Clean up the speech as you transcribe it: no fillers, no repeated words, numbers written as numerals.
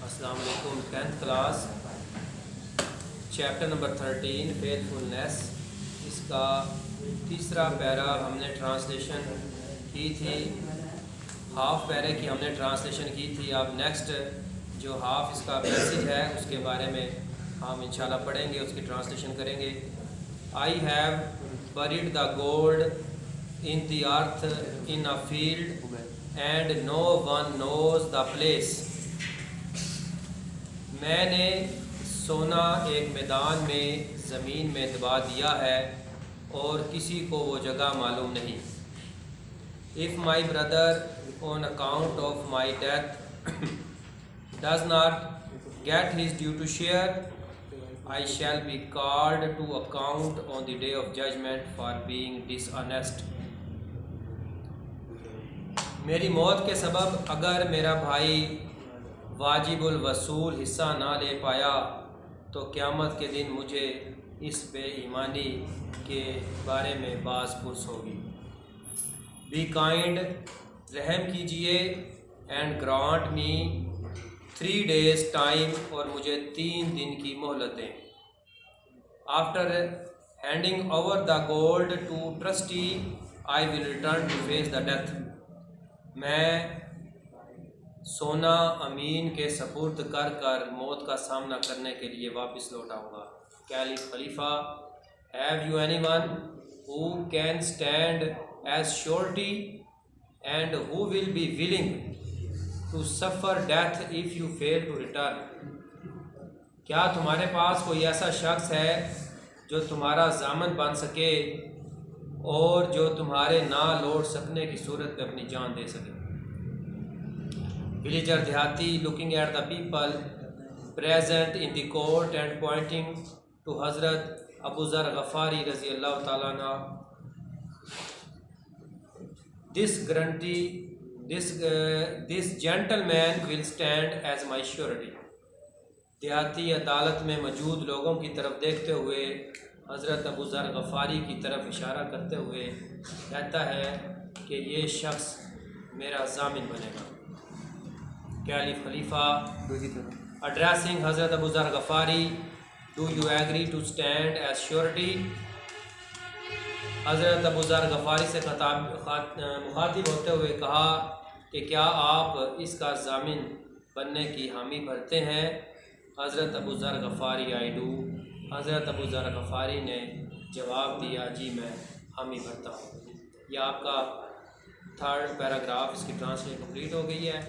अस्सलाम वालेकुम। 10th class chapter number 13 faithfulness, इसका तीसरा पैरा हमने ट्रांसलेशन की थी। हाफ पैरे की हमने ट्रांसलेशन की थी। अब नेक्स्ट जो हाफ इसका पैसेज है उसके बारे में हम इंशाल्लाह पढ़ेंगे, उसकी ट्रांसलेशन करेंगे। I have buried the gold in the earth in a field and no one knows the place. मैंने सोना एक मैदान में ज़मीन में दबा दिया है और किसी को वो जगह मालूम नहीं। If my brother on account of my death does not get his due to share, I shall be called to account on the day of judgement for being dishonest. मेरी मौत के सबब अगर मेरा भाई वाजिबुल वसूल हिस्सा ना ले पाया तो क़यामत के दिन मुझे इस बेईमानी के बारे में बाज़ पुरस होगी। बी काइंड, रहम कीजिए, and grant me 3 days time, और मुझे 3 दिन की मोहलत दें। After handing over the gold to trustee I will return to face the death. मैं सोना अमीन के सपुर्द कर कर मौत का सामना करने के लिए वापस लौट आऊँगा। कैलिफ खलीफा, have you anyone who can stand as surety and who will be willing to suffer death if you fail to return. क्या तुम्हारे पास कोई ऐसा शख्स है जो तुम्हारा ज़ामन बन सके और जो तुम्हारे ना लौट सकने की सूरत में अपनी जान दे सके। विलेजर देहाती, looking at the people present in the court and pointing to हज़रत अबू ज़र गफ़ारी रज़ी अल्लाह ताला अन्हु, this gentleman will stand as my surety. देहाती अदालत में मौजूद लोगों की तरफ देखते हुए हज़रत अबू ज़र गफ़ारी की तरफ इशारा करते हुए कहता है कि ये शख्स मेरा ज़ामिन बनेगा। कैलिफ खलीफा, एड्रेसिंग हज़रत Abu Zar Ghaffari, do you agree to stand as surety. हज़रत अबू ज़र गफ़ारी से मुखातिब होते हुए कहा कि क्या आप इसका ज़ामिन बनने की हामी भरते हैं। हज़रत अबू ज़र गफ़ारी, आई डू। हज़रत अबू ज़र गफ़ारी ने जवाब दिया, जी मैं हामी भरता हूँ। यह आपका 3rd पैराग्राफ, इसकी ट्रांसलेशन कंप्लीट हो गई है।